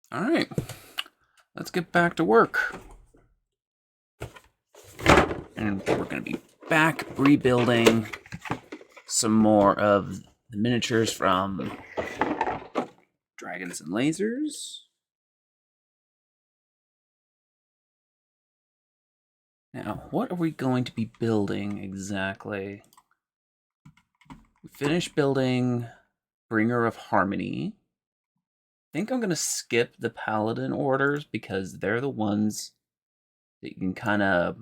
All right, let's get back to work. And we're going to be back rebuilding some more of the miniatures from Dragons and Lasers. Now, what are we going to be building exactly? We finished building Bringer of Harmony. I think I'm going to skip the Paladin orders because they're the ones that you can kind of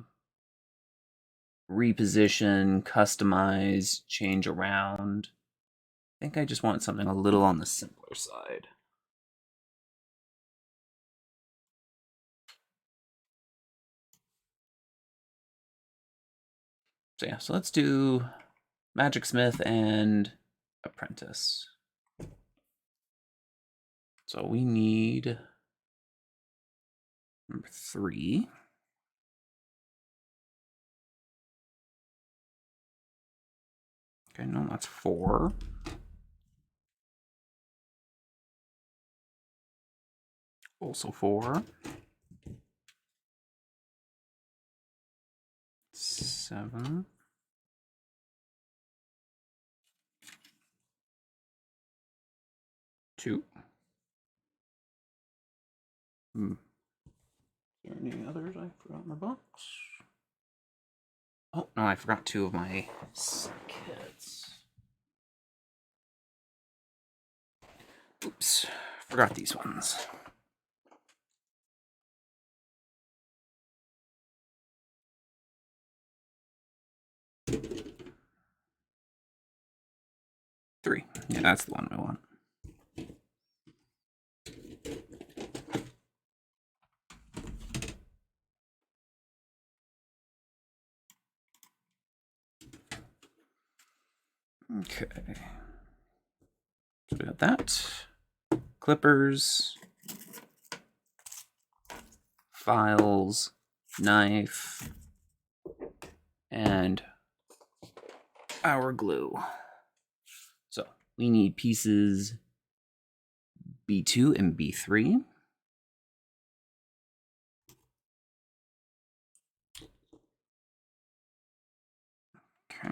reposition, customize, change around. I think I just want something a little on the simpler side. So yeah, so let's do Magic Smith and Apprentice. So we need number 3. Okay, no, that's 4. Also 4. 7. 2. Is there any others I forgot in my box? Oh, no, I forgot 2 of my kits. Oops, forgot these ones. Three. Yeah, that's the one I want. Okay. So we got that. Clippers. Files. Knife. And our glue. So we need pieces B2 and B3. Okay.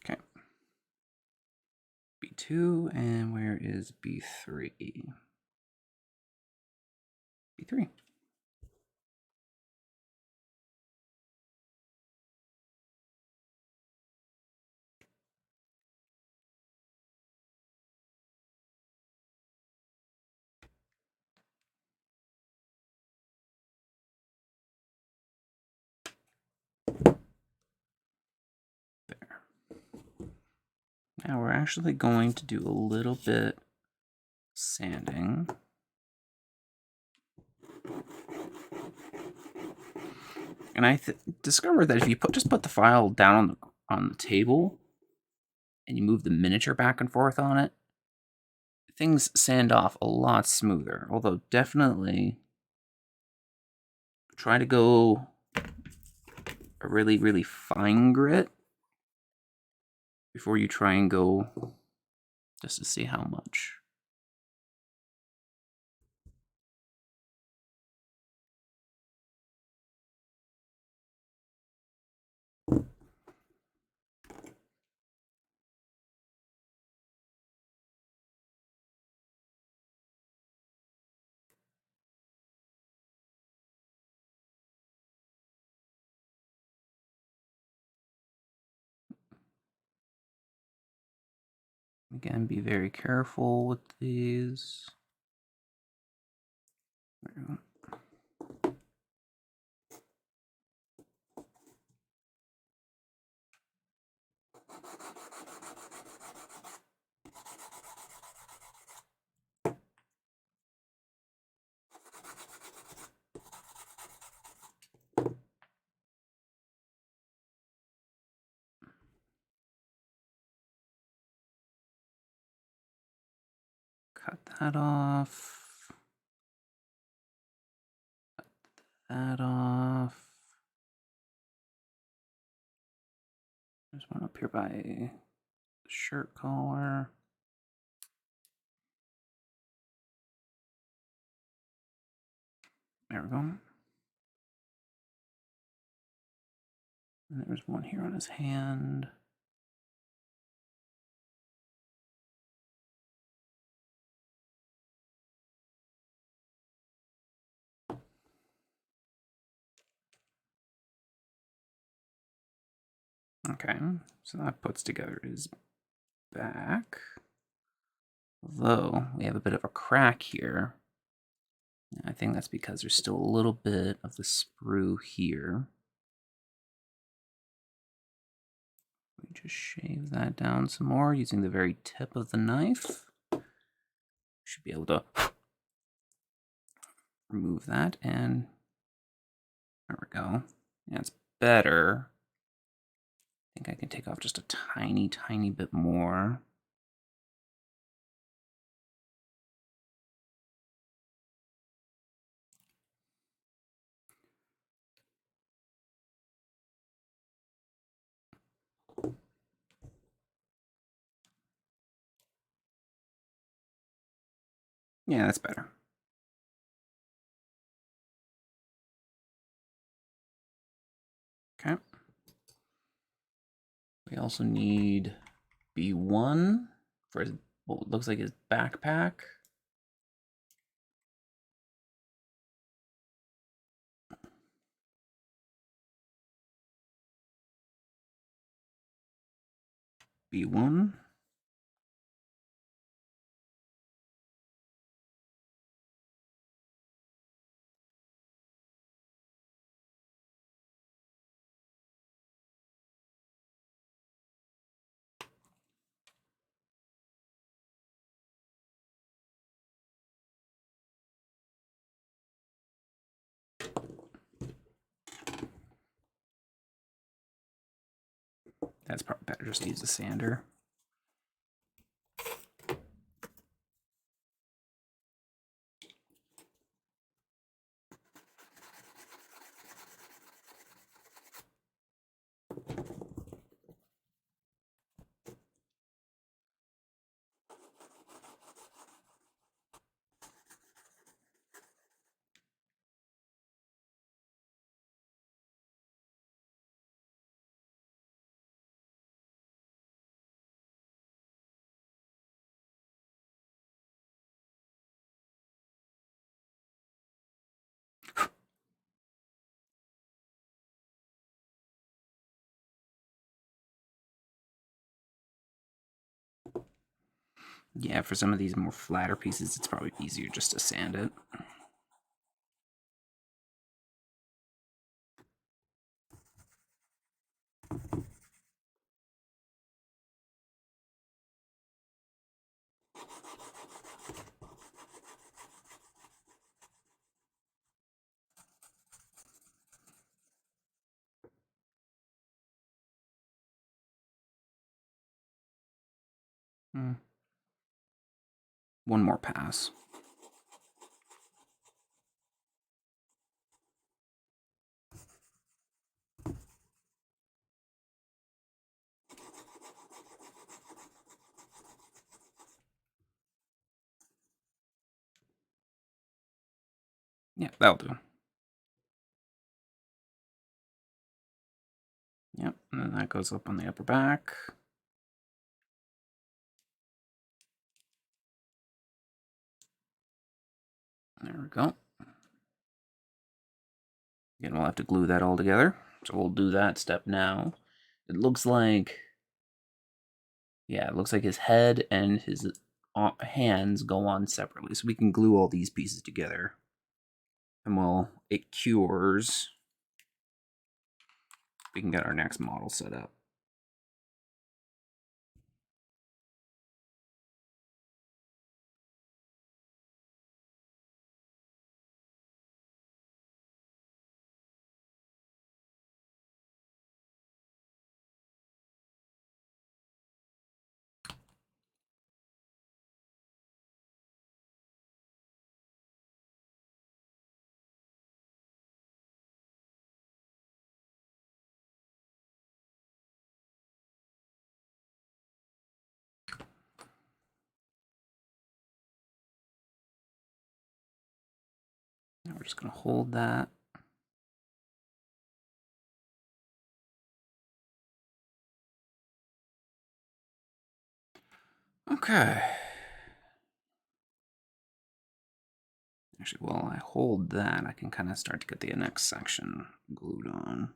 Okay. B2, and where is B3? B3. There. Now we're actually going to do a little bit sanding. And I discovered that if you just put the file down on the table and you move the miniature back and forth on it, things sand off a lot smoother. Although definitely try to go a really, really fine grit before you try and go just to see how much. Again, be very careful with these. Cut that off. Cut that off. There's one up here by the shirt collar. There we go. And there's one here on his hand. Okay, so that puts together his back. Although we have a bit of a crack here. I think that's because there's still a little bit of the sprue here. We just shave that down some more using the very tip of the knife. Should be able to remove that, and there we go. That's better. I think I can take off just a tiny, tiny bit more. Yeah, that's better. Okay. We also need B1 for his, what looks like his backpack. B1. That's probably better just to use a sander. Yeah, for some of these more flatter pieces, it's probably easier just to sand it. One more pass. Yeah, that'll do. Yep, and then that goes up on the upper back. There we go. Again, we'll have to glue that all together. So we'll do that step now. It looks like, yeah, it looks like his head and his hands go on separately. So we can glue all these pieces together. And it cures. We can get our next model set up. we're just going to hold that. Okay. Actually, while I hold that, I can kind of start to get the next section glued on.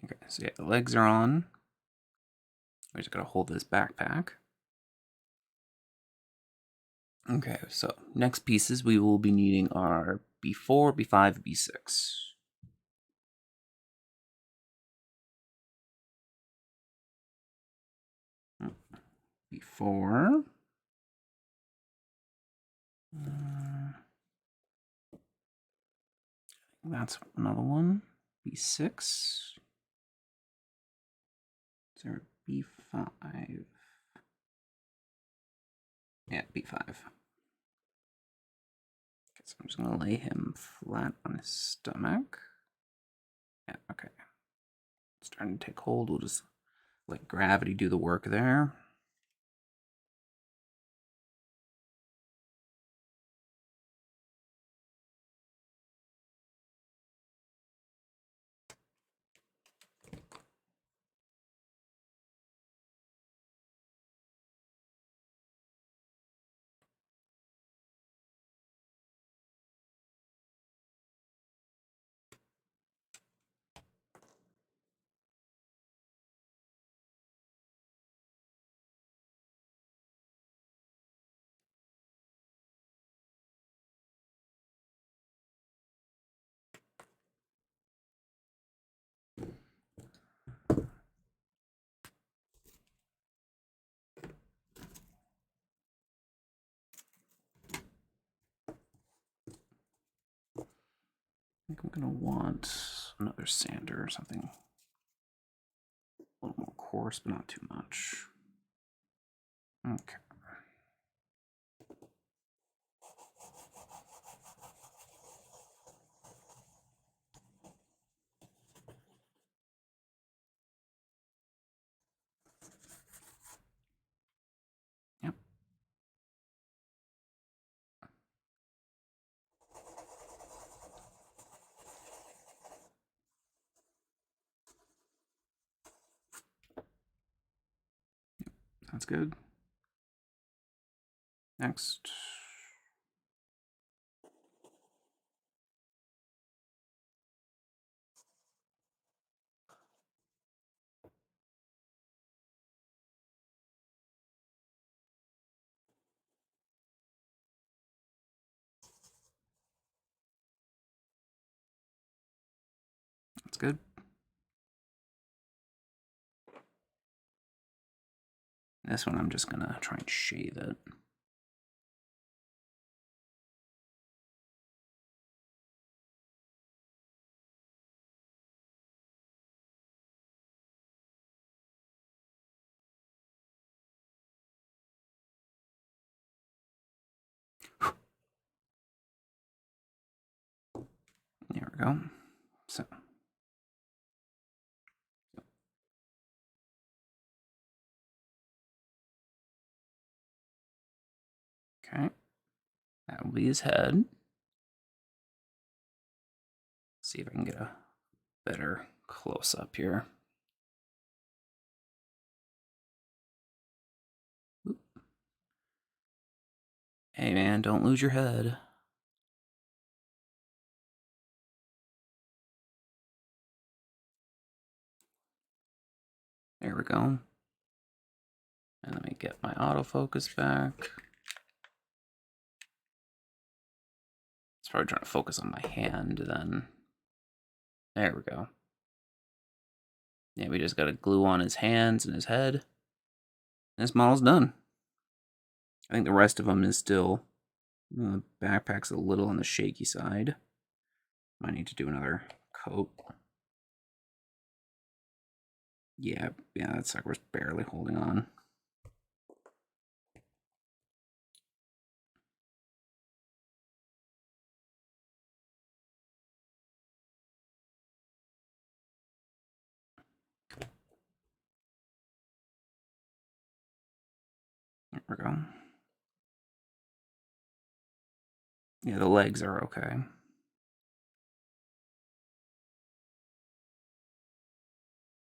Okay, so yeah, the legs are on. We're just going to hold this backpack. Okay, so next pieces we will be needing are B4, B5, B6. B4. That's another one. B6. Is there a B5? Yeah, B5. Okay, so I'm just going to lay him flat on his stomach. Yeah, okay. Starting to take hold. We'll just let gravity do the work there. I think I'm going to want another sander or something. A little more coarse, but not too much. Okay. Yep. That's good. Next. That's good. This one I'm just going to try and shave it. There we go. So. Okay. That will be his head. See if I can get a better close up here. Oop. Hey man, don't lose your head. There we go. And let me get my autofocus back. It's probably trying to focus on my hand then. There we go. Yeah, we just got to glue on his hands and his head. This model's done. I think the rest of them is still, the backpack's a little on the shaky side. Might need to do another coat. Yeah, that sucker's barely holding on. There we go. Yeah, the legs are okay.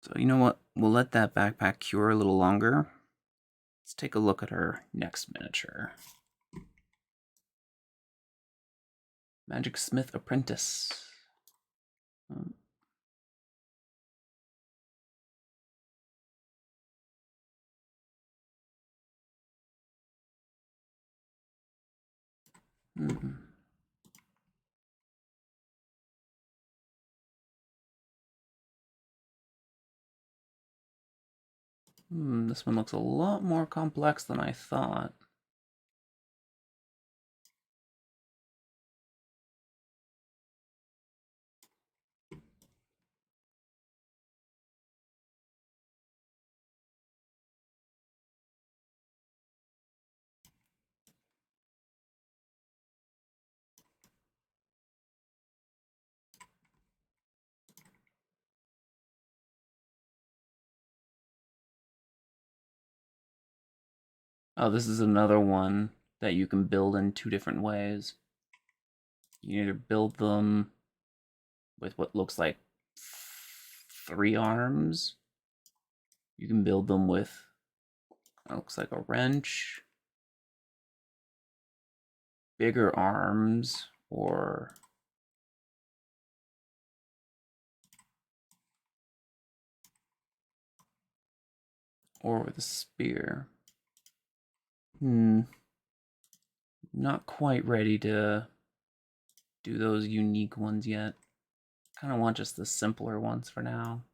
So you know what? We'll let that backpack cure a little longer. Let's take a look at our next miniature. Magic Smith Apprentice. This one looks a lot more complex than I thought. Oh, this is another one that you can build in two different ways. You either build them with what looks like 3 arms. You can build them with what looks like a wrench, bigger arms, or with a spear. Not quite ready to do those unique ones yet. Kind of want just the simpler ones for now.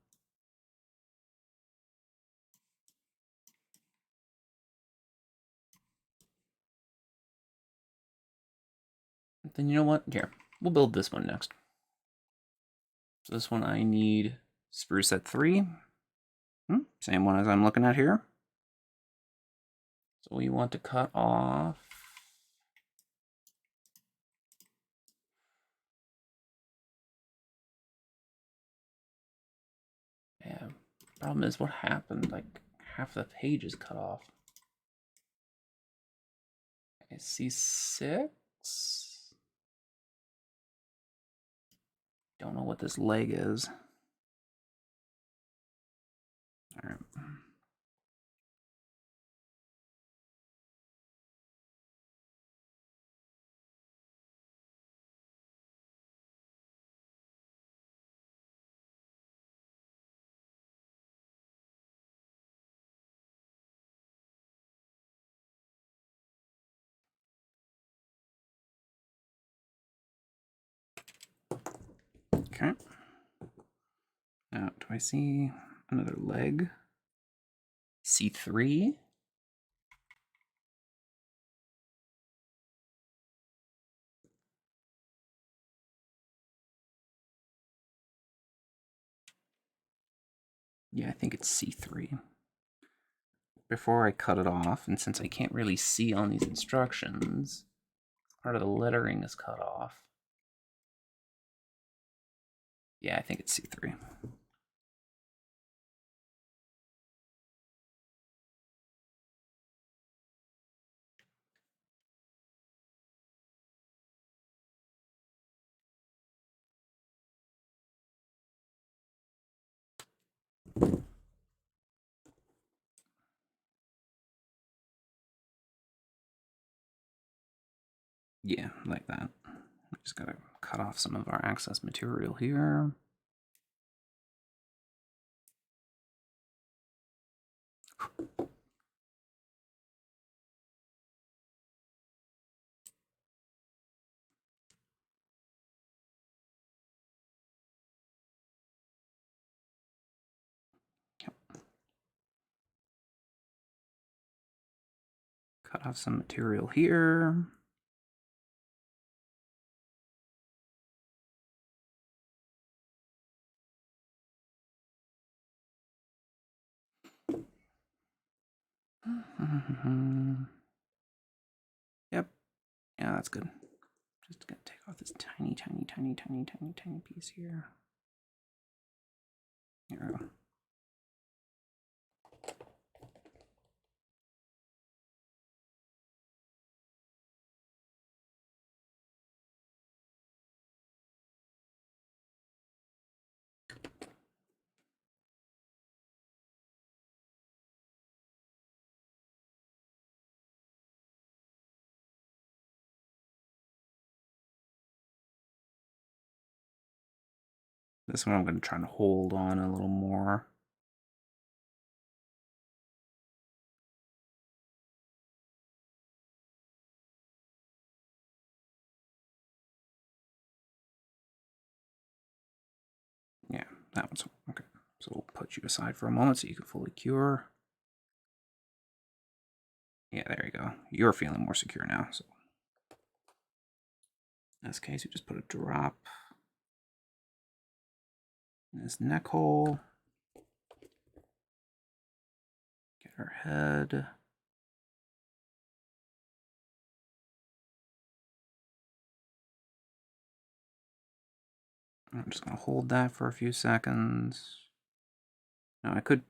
Then you know what? Here, we'll build this one next. So this one I need spruce at 3. Same one as I'm looking at here. So we want to cut off problem is what happened, like half the page is cut off. Okay, C6. Don't know what this leg is. All right. Okay. Now, do I see another leg? C3. Yeah, I think it's C3. Before I cut it off, and since I can't really see on these instructions, part of the lettering is cut off. Yeah, I think it's C3. Yeah, like that. We just gotta cut off some of our excess material here. Cut off some material here. Yep. Yeah, that's good. Just gonna take off this tiny piece here. Here we go. This one I'm going to try and hold on a little more. Yeah, that one's okay. So we'll put you aside for a moment so you can fully cure. Yeah, there you go. You're feeling more secure now. So in this case, we just put a drop in his neck hole. Get her head. I'm just going to hold that for a few seconds. Now I could.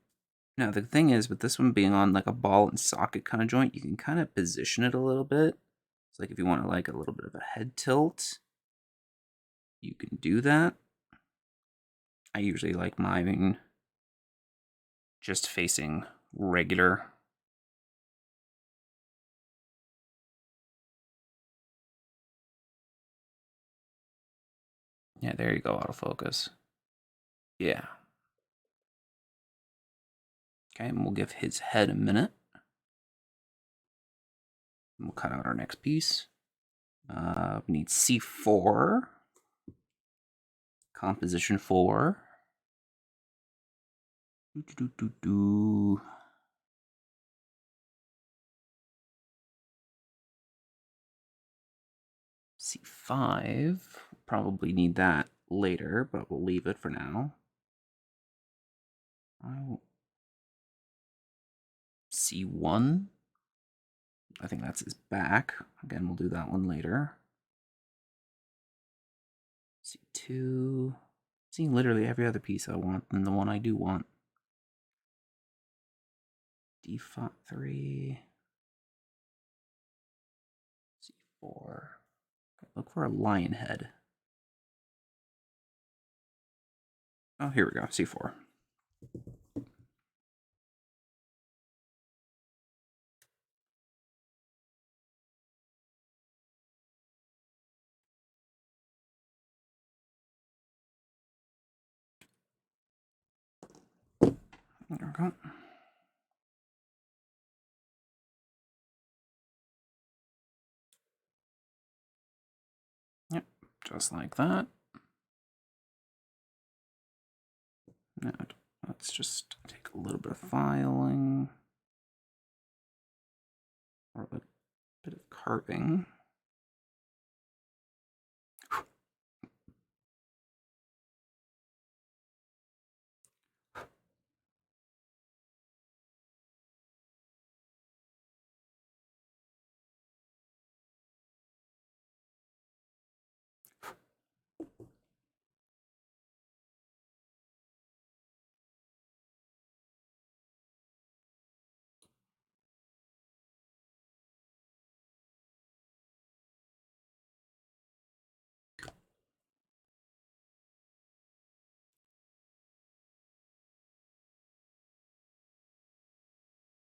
Now the thing is, with this one being on like a ball and socket kind of joint, you can kind of position it a little bit. It's like if you want to like a little bit of a head tilt, you can do that. I usually like mine just facing regular. Yeah, there you go, autofocus. Yeah. Okay, and we'll give his head a minute. And we'll cut out our next piece. We need C4. Composition 4. C5. Probably need that later, but we'll leave it for now. C1. I think that's his back. Again, we'll do that one later. C2. Seeing literally every other piece I want than the one I do want. D3. C4. Look for a lion head. Oh, here we go. C4. There we go. Yep, just like that. Now, let's just take a little bit of filing. Or a bit of carving.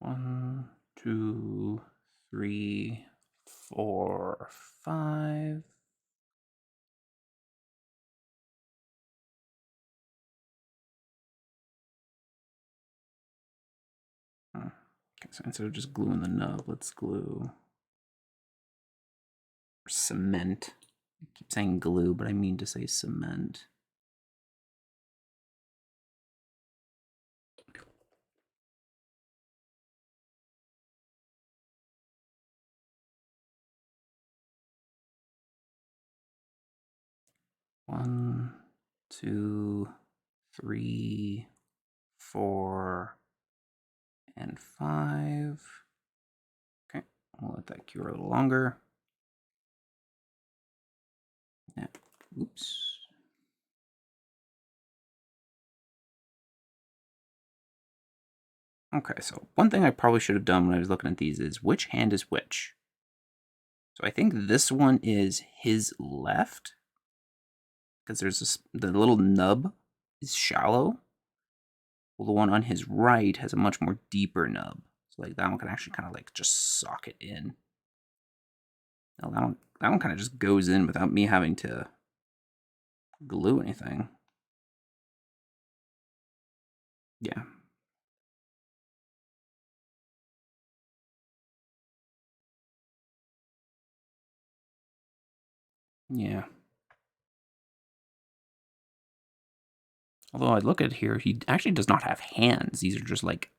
One, two, three, 4, 5. Okay, so instead of just gluing the nub, let's glue cement. I keep saying glue, but I mean to say cement. One, two, three, 4, and 5. Okay, we'll let that cure a little longer. Yeah. Oops. Okay, so one thing I probably should have done when I was looking at these is which hand is which. So I think this one is his left, because there's this, the little nub is shallow. Well, the one on his right has a much more deeper nub. So like that one can actually kind of like just sock it in. Now that one kind of just goes in without me having to glue anything. Yeah. Yeah. Although I look at here, he actually does not have hands. These are just like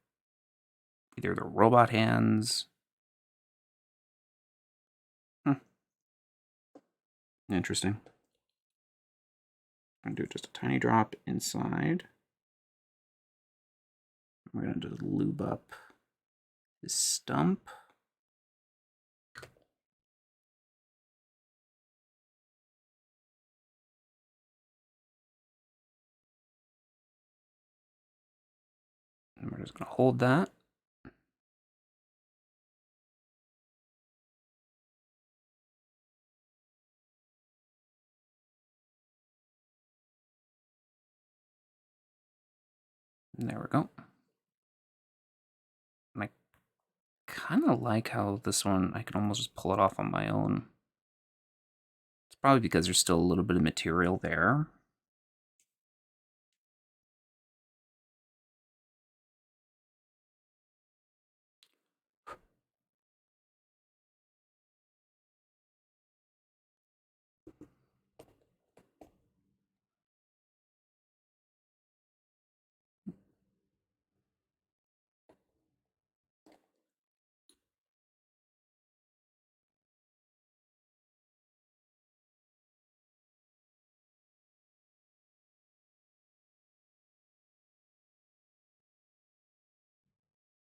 either the robot hands. Interesting. I'm gonna do just a tiny drop inside. We're gonna just lube up his stump. And we're just gonna hold that. And there we go. And I kind of like how this one, I can almost just pull it off on my own. It's probably because there's still a little bit of material there.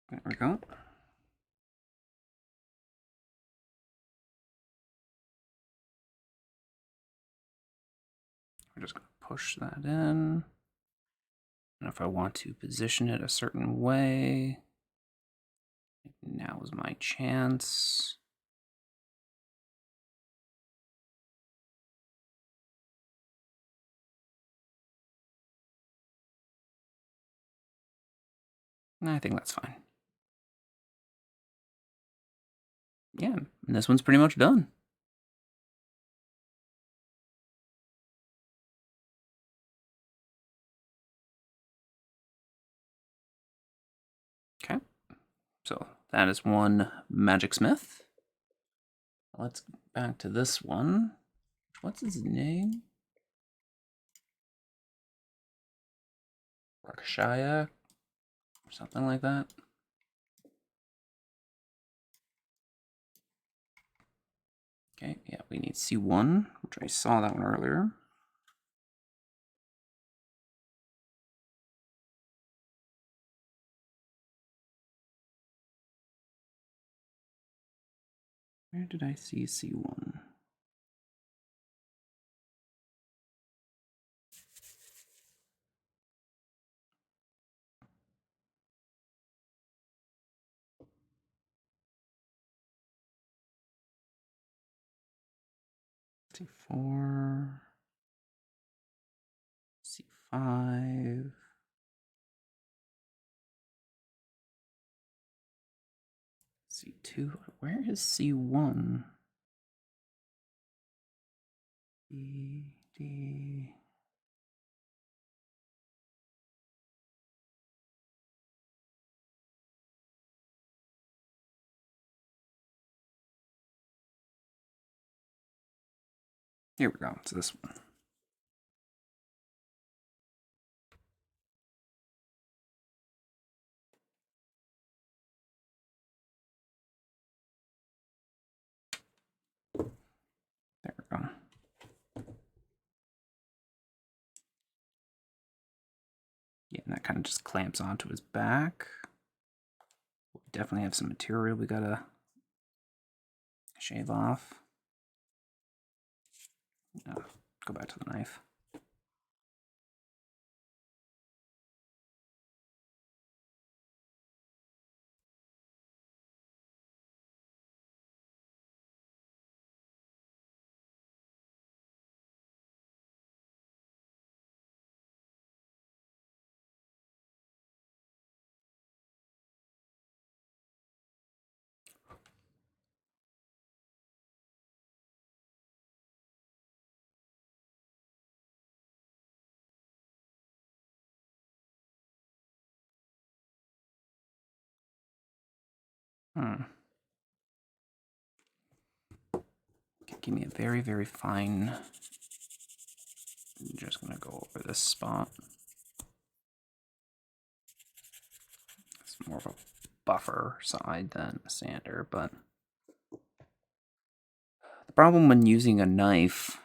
There we go. We're just going to push that in. And if I want to position it a certain way, now is my chance. I think that's fine. Yeah, and this one's pretty much done. Okay, so that is one Magic Smith. Let's get back to this one. What's his name? Rakshasa, or something like that. Okay, yeah, we need C1, which I saw that one earlier. Where did I see C1? C4, C5, C2. Where is C1? B, D. Here we go. It's this one. There we go. Yeah, and that kind of just clamps onto his back. definitely have some material we gotta shave off. Go back to the knife. Give me a very, very fine. I'm just gonna go over this spot. It's more of a buffer side than a sander, but the problem when using a knife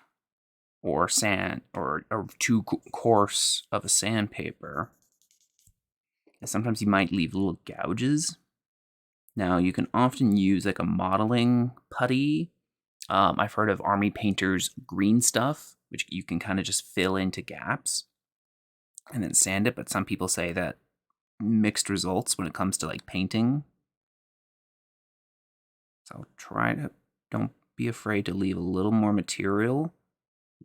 or sand or too coarse of a sandpaper is sometimes you might leave little gouges. Now you can often use like a modeling putty. I've heard of army painters' green stuff, which you can kind of just fill into gaps and then sand it. But some people say that mixed results when it comes to like painting. So don't be afraid to leave a little more material.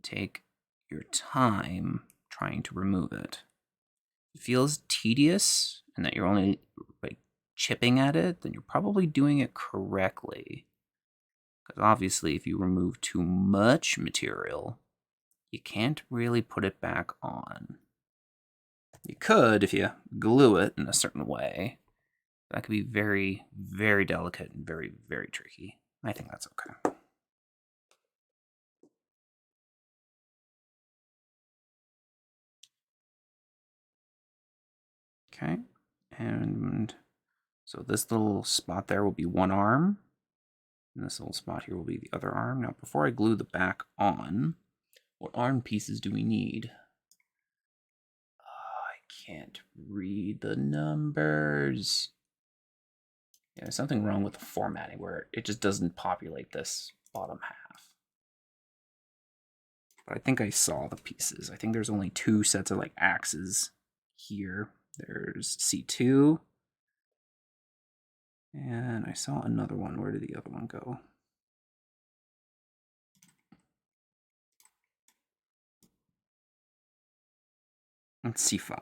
Take your time trying to remove it. If it feels tedious and that you're only like chipping at it, then you're probably doing it correctly. Because obviously, if you remove too much material, you can't really put it back on. You could if you glue it in a certain way. That could be very, very delicate and very, very tricky. I think that's okay. Okay, and so this little spot there will be one arm, and this little spot here will be the other arm. Now, before I glue the back on, what arm pieces do we need? I can't read the numbers. Yeah, there's something wrong with the formatting where it just doesn't populate this bottom half. But I think I saw the pieces. I think there's only 2 sets of like axes here. There's C2. And I saw another one. Where did the other one go? It's C5.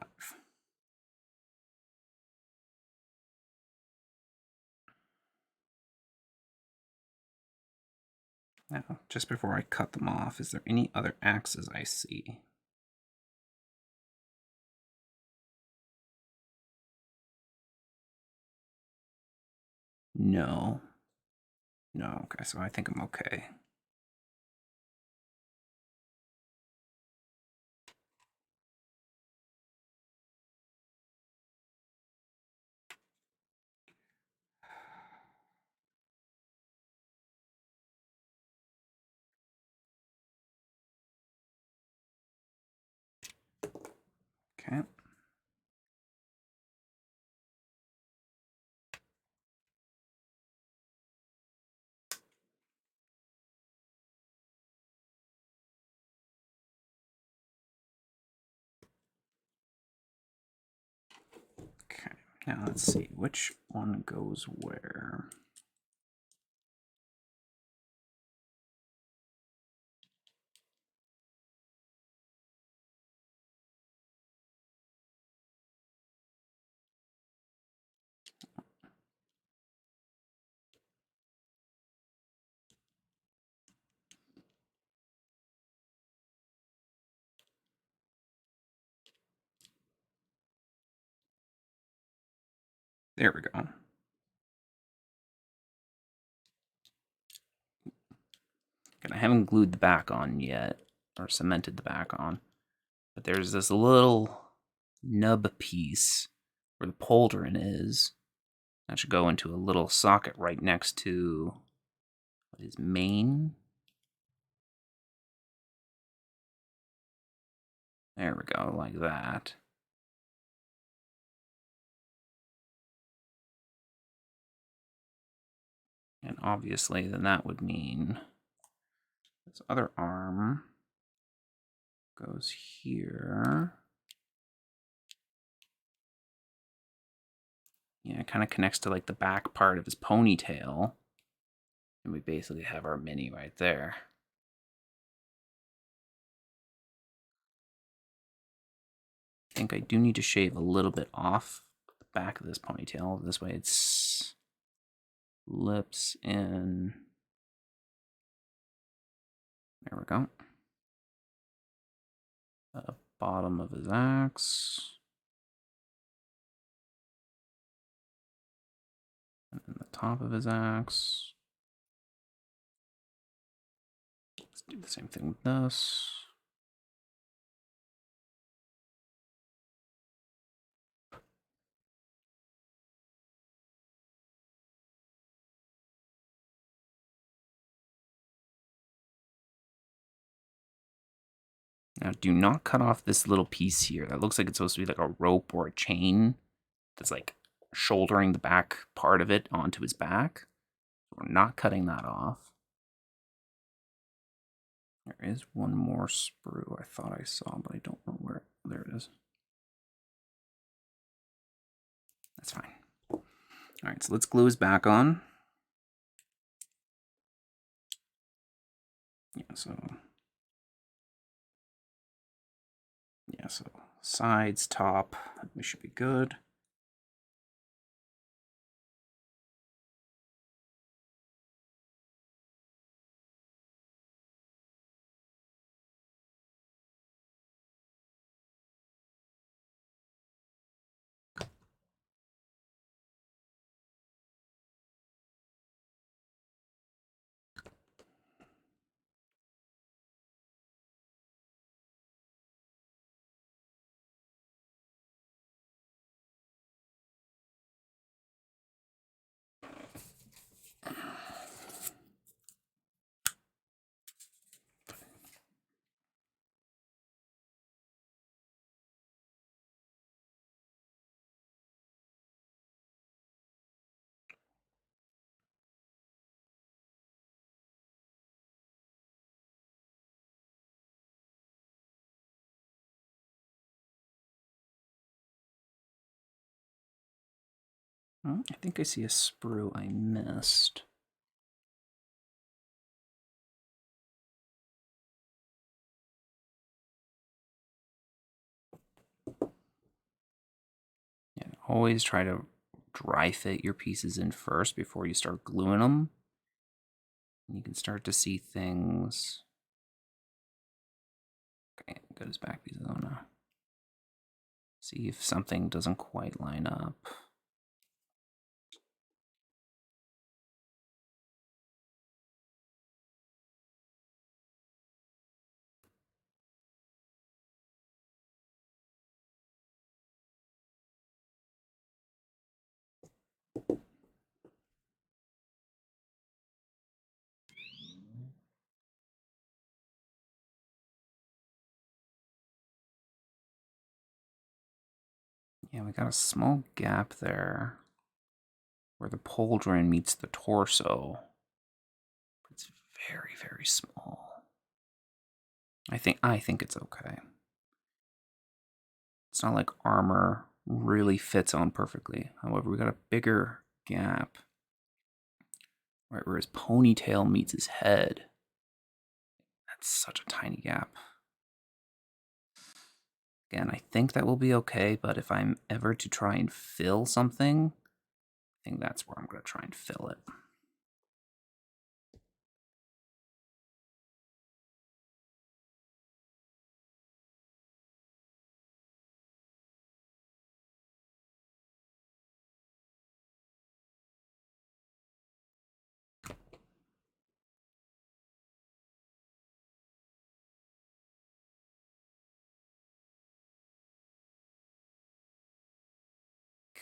Now, just before I cut them off, is there any other axes I see? No. No, okay, so I think I'm okay. Okay. Okay, now let's see which one goes where. There we go. And I haven't glued the back on yet, or cemented the back on. But there's this little nub piece where the pauldron is. That should go into a little socket right next to what is main. There we go, like that. And obviously, then that would mean this other arm goes here. Yeah, it kind of connects to like the back part of his ponytail. And we basically have our mini right there. I think I do need to shave a little bit off the back of this ponytail. This way it's lips in. There we go. The bottom of his axe. And then the top of his axe. Let's do the same thing with this. Now, do not cut off this little piece here. That looks like it's supposed to be like a rope or a chain that's like shouldering the back part of it onto his back. We're not cutting that off. There is one more sprue I thought I saw, but I don't know where. There it is. That's fine. All right, so let's glue his back on. So sides, top, we should be good. I think I see a sprue I missed. Yeah, always try to dry fit your pieces in first before you start gluing them. And you can start to see things. Okay, got his back pieces on now. See if something doesn't quite line up. Yeah, we got a small gap there where the pauldron meets the torso. It's very, very small. I think it's okay. It's not like armor really fits on perfectly. However, we got a bigger gap right where his ponytail meets his head. That's such a tiny gap. Again, I think that will be okay, but if I'm ever to try and fill something, I think that's where I'm going to try and fill it.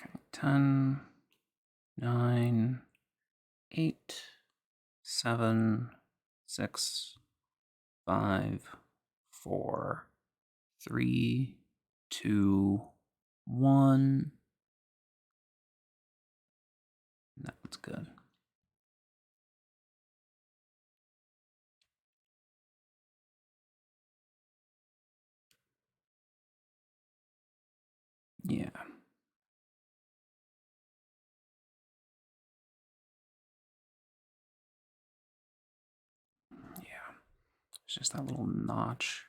Okay, 10, 9, 8, 7, 6, 5, 4, 3, 2, 1. That looks good. Yeah. Yeah. It's just that little notch.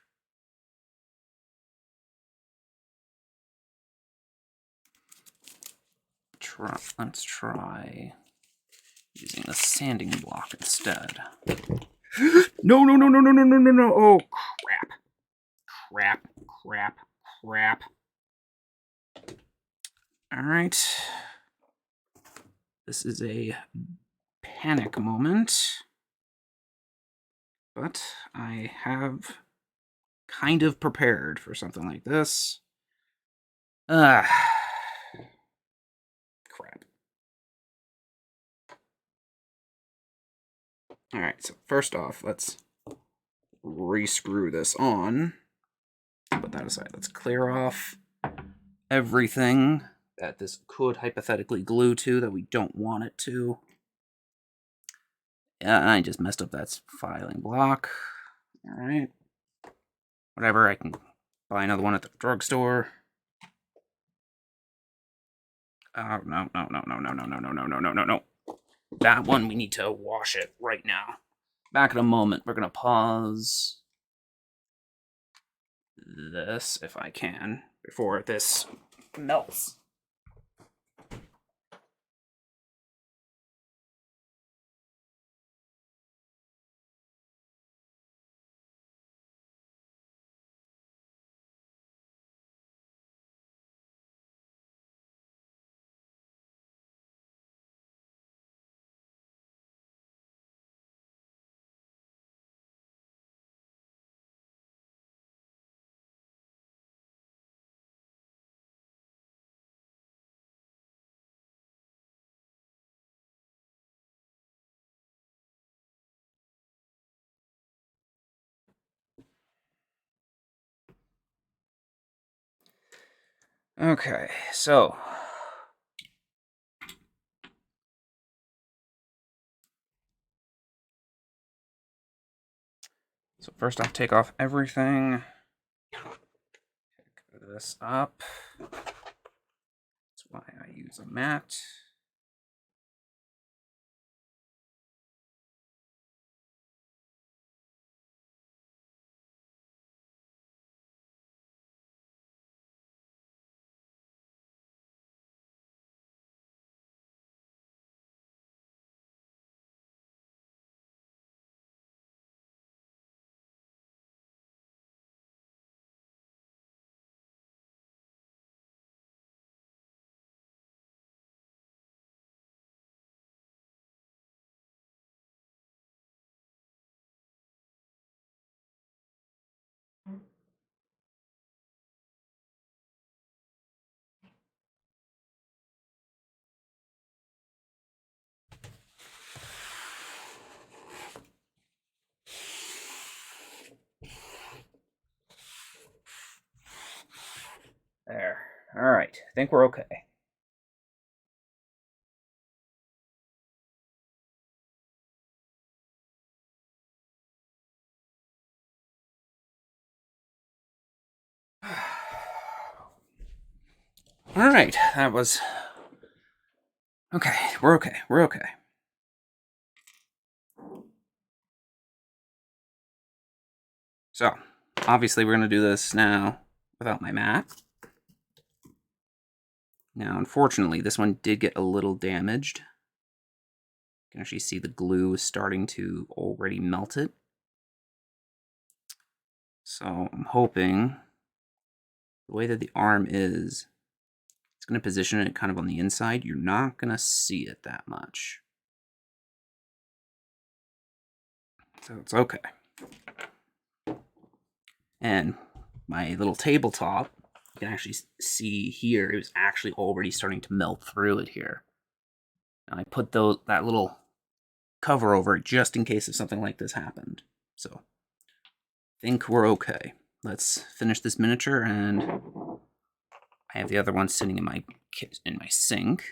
Let's try using a sanding block instead. No, no, no, no, no, no, no, no, no. Oh, crap. Crap, crap, crap. All right. This is a panic moment. But I have kind of prepared for something like this. Crap. Alright, so first off, let's re-screw this on. Put that aside. Let's clear off everything that this could hypothetically glue to that we don't want it to. Yeah, I just messed up that filing block. Alright. Whatever, I can buy another one at the drugstore. Oh, no, no, no, no, no, no, no, no, no, no, no, no, no. That one, we need to wash it right now. Back in a moment. We're going to pause this, if I can, before this melts. Okay, so first off, take off everything. Pick this up. That's why I use a mat. There. All right. I think we're okay. All right. That was... Okay. We're okay. We're okay. So, obviously we're going to do this now without my mat. Now, unfortunately, this one did get a little damaged. You can actually see the glue is starting to already melt it. So I'm hoping the way that the arm is, it's going to position it kind of on the inside. You're not going to see it that much. So it's okay. And my little tabletop, you can actually see here, it was actually already starting to melt through it here. And I put that little cover over it just in case if something like this happened. So I think we're okay. Let's finish this miniature, and I have the other one sitting in my sink.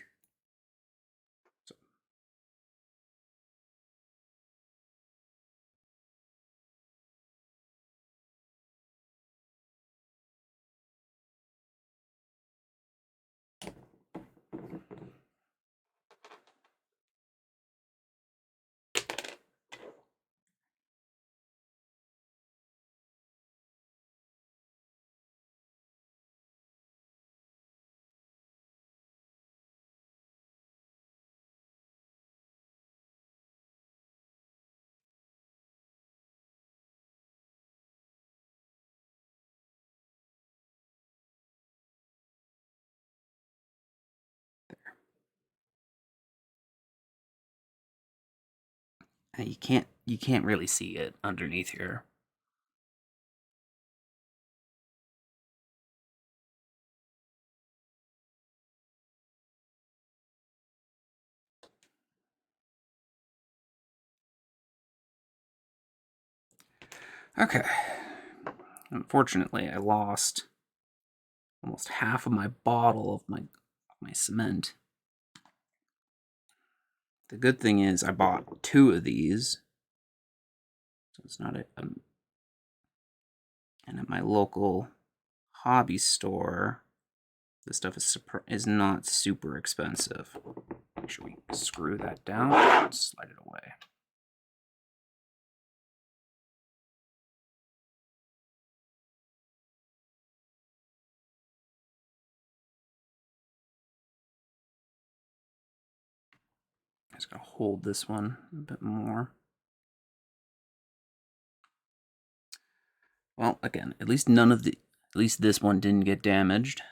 You can't really see it underneath here. Okay. Unfortunately, I lost almost half of my bottle of my cement. The good thing is I bought 2 of these. So it's not and at my local hobby store, this stuff is not super expensive. Make sure we screw that down and slide it away. I'm just gonna hold this one a bit more. Well, again, at least this one didn't get damaged.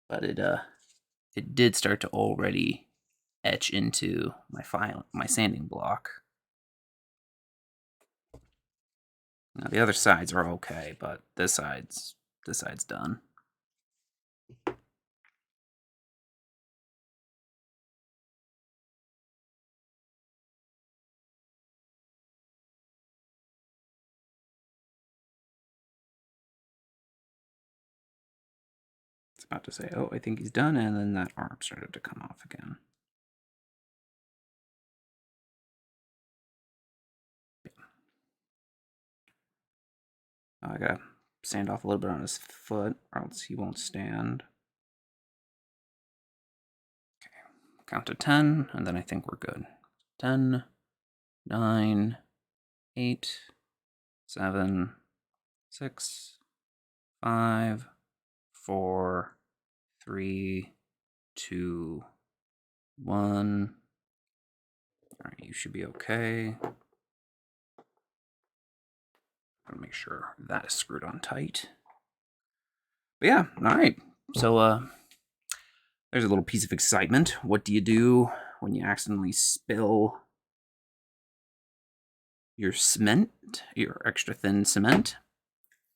But it did start to already etch into my sanding block. Now the other sides are okay, but this side's done. It's about to say, oh, I think he's done, and then that arm started to come off again. Oh, I gotta sand off a little bit on his foot, or else he won't stand. Okay, count to 10, and then I think we're good. 10, 9, 8, 7, 6, 5, 4, 3, 2, 1. All right, you should be okay. Gotta make sure that is screwed on tight. But yeah, all right. So there's a little piece of excitement. What do you do when you accidentally spill your cement, your extra thin cement?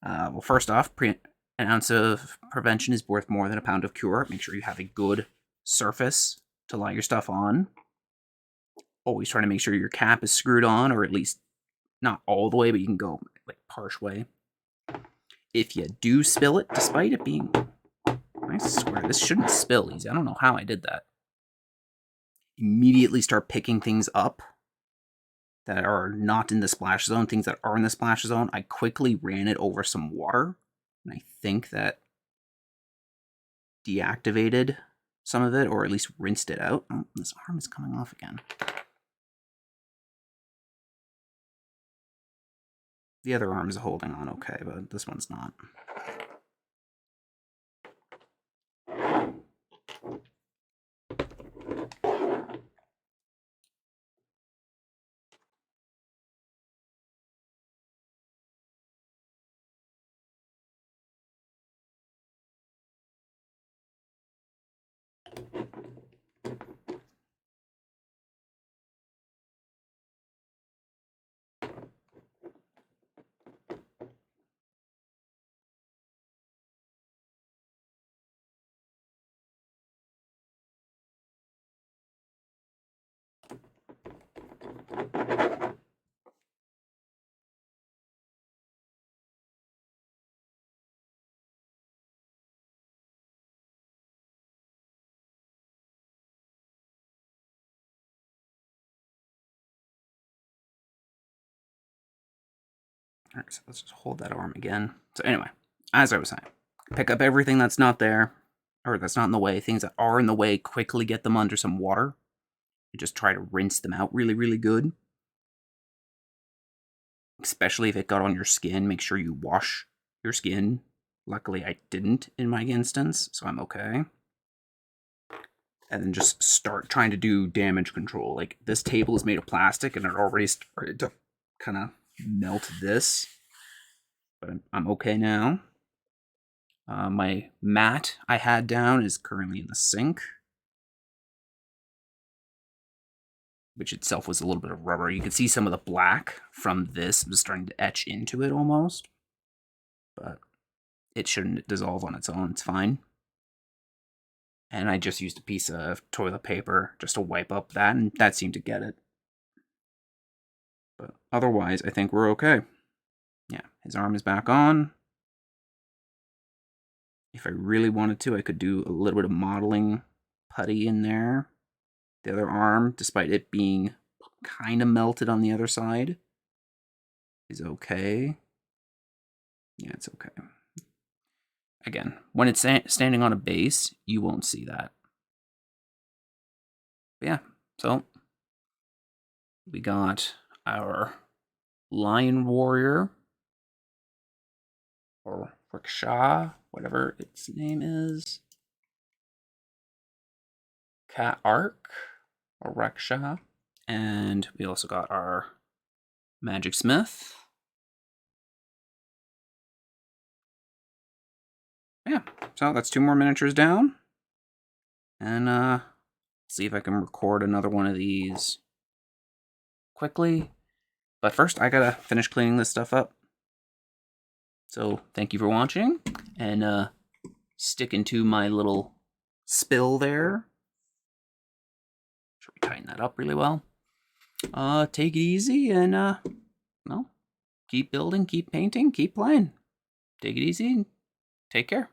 Well, first off, an ounce of prevention is worth more than a pound of cure. Make sure you have a good surface to lie your stuff on. Always try to make sure your cap is screwed on, or at least not all the way, but you can go like partial way. If you do spill it, despite it being nice square, this shouldn't spill easy. I don't know how I did that. Immediately start picking things up that are not in the splash zone, things that are in the splash zone. I quickly ran it over some water, and I think that deactivated some of it, or at least rinsed it out. Oh, this arm is coming off again. The other arm is holding on okay, but this one's not. All right, so let's just hold that arm again. So anyway, as I was saying, pick up everything that's not there, or that's not in the way. Things that are in the way, quickly get them under some water. And just try to rinse them out really, really good. Especially if it got on your skin, make sure you wash your skin. Luckily, I didn't in my instance, so I'm okay. And then just start trying to do damage control. Like, this table is made of plastic, and it already started to kind of melt this. But I'm okay now. My mat I had down is currently in the sink. which itself was a little bit of rubber. You could see some of the black from this was starting to etch into it almost. But it shouldn't dissolve on its own. It's fine. And I just used a piece of toilet paper just to wipe up that, and that seemed to get it. But otherwise, I think we're okay. Yeah, his arm is back on. If I really wanted to, I could do a little bit of modeling putty in there. The other arm, despite it being kind of melted on the other side, is okay. Yeah, it's okay. Again, when it's standing on a base, you won't see that. But yeah, so we got our lion warrior, or Rakshasa, whatever its name is. Cat Arc, or Rakshasa. And we also got our Magic Smith. Yeah, so that's 2 more miniatures down. And see if I can record another one of these quickly. But first, I gotta finish cleaning this stuff up. So thank you for watching, and sticking to my little spill there. Should we tighten that up really well? Take it easy, and well, keep building, keep painting, keep playing. Take it easy, and take care.